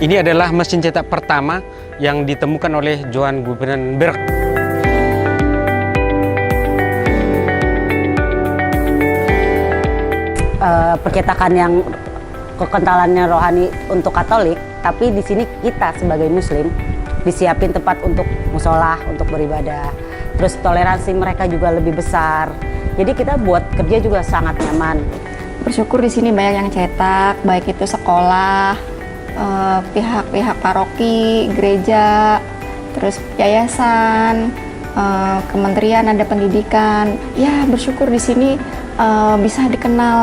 Ini adalah mesin cetak pertama yang ditemukan oleh Johan Gutenberg. Percetakan yang kekentalannya rohani untuk Katolik, tapi di sini kita sebagai Muslim disiapin tempat untuk musola, untuk beribadah. Terus toleransi mereka juga lebih besar. Jadi kita buat kerja juga sangat nyaman. Bersyukur di sini banyak yang cetak, baik itu sekolah, pihak-pihak paroki, gereja, terus yayasan, kementerian ada pendidikan. Ya bersyukur di sini bisa dikenal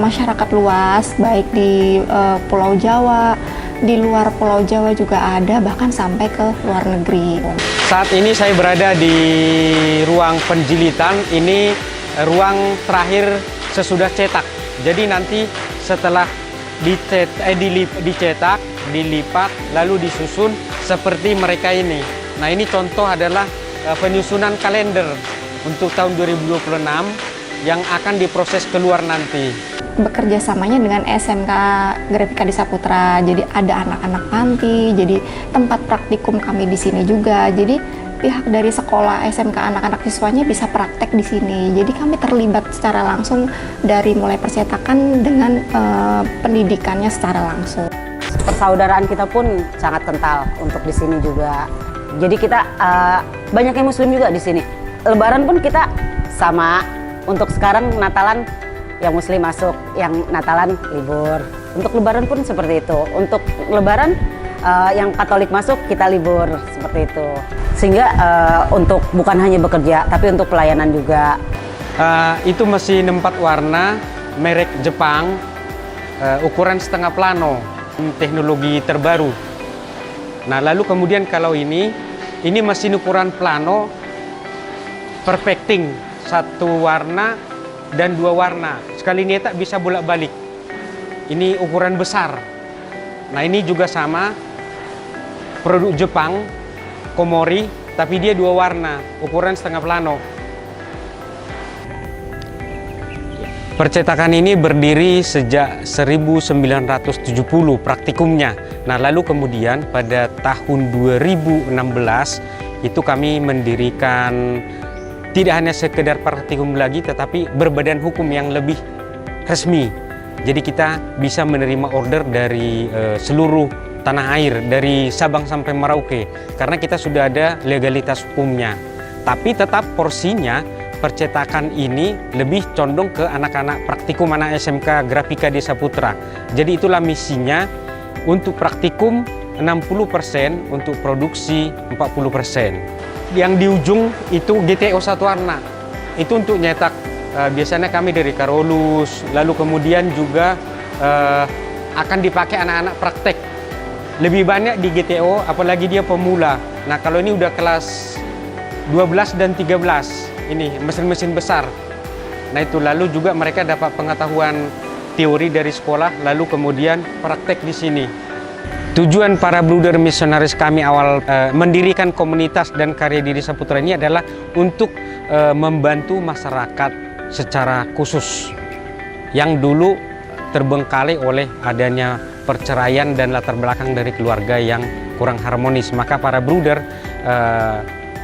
masyarakat luas, baik di Pulau Jawa, di luar Pulau Jawa juga ada, bahkan sampai ke luar negeri. Saat ini saya berada di ruang penjilitan. Ini ruang terakhir sesudah cetak. Jadi nanti setelah dicetak, dilipat, lalu disusun seperti mereka ini. Nah, ini contoh adalah penyusunan kalender untuk tahun 2026 yang akan diproses keluar nanti. Bekerja samanya dengan SMK Grafika di Saputra. Jadi ada anak-anak panti, jadi tempat praktikum kami di sini juga. Jadi pihak dari sekolah SMK anak-anak siswanya bisa praktek di sini. Jadi kami terlibat secara langsung dari mulai percetakan dengan pendidikannya secara langsung. Persaudaraan kita pun sangat kental untuk di sini juga. Jadi kita banyak yang Muslim juga di sini. Lebaran pun kita sama. Untuk sekarang Natalan yang Muslim masuk, yang Natalan libur. Untuk Lebaran pun seperti itu. Untuk Lebaran yang Katolik masuk, kita libur seperti itu. Sehingga untuk bukan hanya bekerja, tapi untuk pelayanan juga. Itu mesin 4 warna, merek Jepang, ukuran setengah plano, teknologi terbaru. Nah, lalu kemudian kalau ini mesin ukuran plano, perfecting. 1 warna dan 2 warna. Sekali nyetak bisa bolak-balik. Ini ukuran besar. Nah, ini juga sama. Produk Jepang, Komori, tapi dia 2 warna, ukuran setengah plano. Percetakan ini berdiri sejak 1970 praktikumnya. Nah, lalu kemudian pada tahun 2016 itu kami mendirikan tidak hanya sekedar praktikum lagi, tetapi berbadan hukum yang lebih resmi. Jadi kita bisa menerima order dari seluruh tanah air, dari Sabang sampai Merauke, karena kita sudah ada legalitas hukumnya. Tapi tetap porsinya percetakan ini lebih condong ke anak-anak praktikum, anak SMK Grafika di Saputra. Jadi itulah misinya, untuk praktikum 60%, untuk produksi 40%. Yang di ujung itu GTO 1 warna. Itu untuk nyetak, biasanya kami dari Karolus, lalu kemudian juga akan dipakai anak-anak praktek. Lebih banyak di GTO, apalagi dia pemula. Nah, kalau ini udah kelas 12 dan 13, ini mesin-mesin besar. Nah, itu lalu juga mereka dapat pengetahuan teori dari sekolah, lalu kemudian praktek di sini. Tujuan para bruder misionaris kami awal mendirikan komunitas dan karya diri Saputra ini adalah untuk membantu masyarakat secara khusus yang dulu terbengkalai oleh adanya perceraian dan latar belakang dari keluarga yang kurang harmonis. Maka para bruder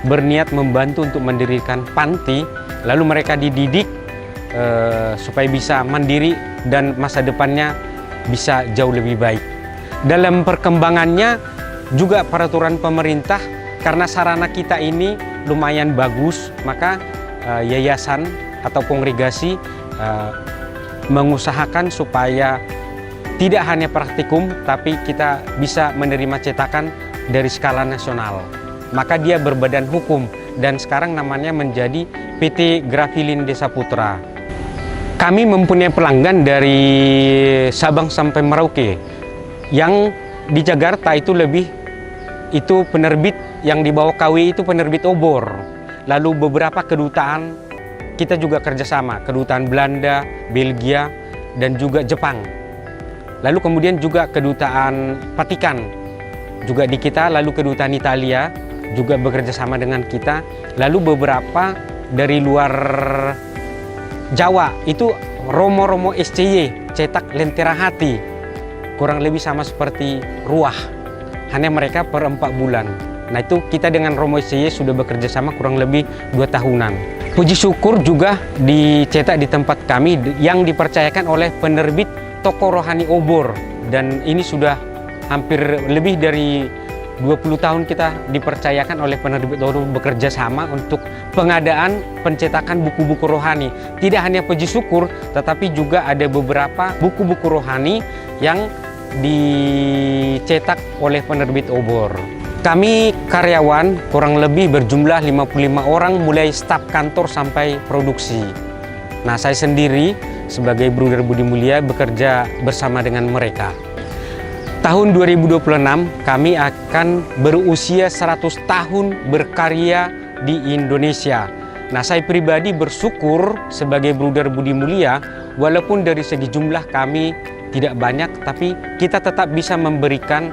berniat membantu untuk mendirikan panti, lalu mereka dididik supaya bisa mandiri dan masa depannya bisa jauh lebih baik. Dalam perkembangannya juga peraturan pemerintah, karena sarana kita ini lumayan bagus, maka yayasan atau kongregasi mengusahakan supaya tidak hanya praktikum, tapi kita bisa menerima cetakan dari skala nasional. Maka dia berbadan hukum dan sekarang namanya menjadi PT Grafilin Desa Putra. Kami mempunyai pelanggan dari Sabang sampai Merauke. Yang di Jakarta itu penerbit yang di bawah KW itu penerbit obor. Lalu beberapa kedutaan kita juga kerjasama, kedutaan Belanda, Belgia, dan juga Jepang. Lalu kemudian juga kedutaan Vatikan juga di kita, lalu kedutaan Italia juga bekerja sama dengan kita. Lalu beberapa dari luar Jawa itu Romo-Romo SCY, cetak Lentera Hati. kurang lebih sama seperti Ruah, hanya mereka per 4 bulan. Nah itu kita dengan Romo SCY sudah bekerja sama kurang lebih 2 tahunan. Puji syukur juga dicetak di tempat kami yang dipercayakan oleh penerbit Toko Rohani Obor, dan ini sudah hampir lebih dari 20 tahun kita dipercayakan oleh penerbit Obor bekerja sama untuk pengadaan pencetakan buku-buku rohani. Tidak hanya puji syukur, tetapi juga ada beberapa buku-buku rohani yang dicetak oleh penerbit Obor. Kami karyawan kurang lebih berjumlah 55 orang, mulai staf kantor sampai produksi. Nah, saya sendiri sebagai Bruder Budi Mulia bekerja bersama dengan mereka. Tahun 2026 kami akan berusia 100 tahun berkarya di Indonesia. Nah, saya pribadi bersyukur sebagai Bruder Budi Mulia, walaupun dari segi jumlah kami tidak banyak, tapi kita tetap bisa memberikan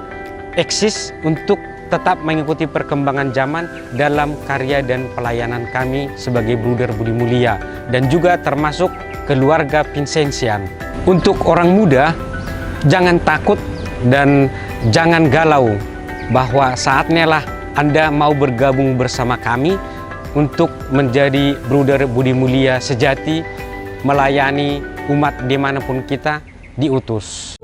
eksis untuk tetap mengikuti perkembangan zaman dalam karya dan pelayanan kami sebagai Bruder Budi Mulia, dan juga termasuk keluarga Vincentian. Untuk orang muda, jangan takut dan jangan galau, bahwa saatnya lah Anda mau bergabung bersama kami untuk menjadi Bruder Budi Mulia sejati, melayani umat dimanapun kita diutus.